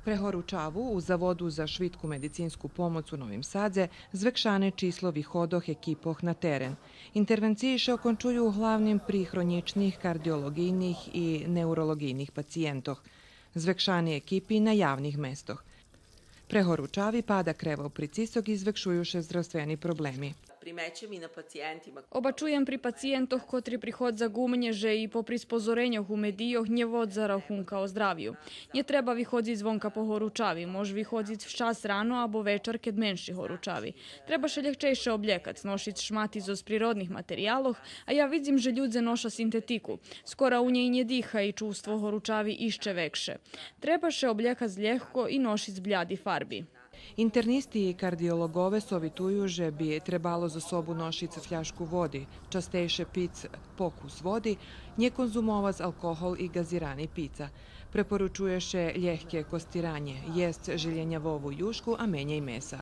Prehoručavu u Zavodu za švitku medicinsku pomoc u Novim Sadze zvekšane číslo vychodoch ekipoch na teren. Intervencijiše okončujú hlavnim pri hroničných, kardiologijnih i neurologijnih pacijentoch. Zvekšani ekipi na javnih mestoch. Prehoručavi pada krevov pricisok i zvekšujuše zdravstveni problemi. Oba čujem pri pacijentoh, kotri prihodza gumnježe i po prispozorenjoh u medijoh nje vod rahunka o zdraviju. Nje treba vychodziť zvonka po horučavi, može vychodziť včas rano abo večer ked menši horučavi. Trebaše ljehčejše obljekat, nošić šmati z prirodnih materijaloh, a ja vidim, že ljudze noša sintetiku. Skora u nje i nje diha i čustvo horučavi išće vekše. Trebaše obljekat ljehko i nošić bljadi farbi. Internisti i kardiologove sovituju, že bi trebalo za sobu nošic fljašku vodi, častejše pic pokus vodi, nje konzumovac alkohol i gazirani pica. Preporučuješe ljehke kostiranje, jest žiljenjavovu jušku, a menjej mesa.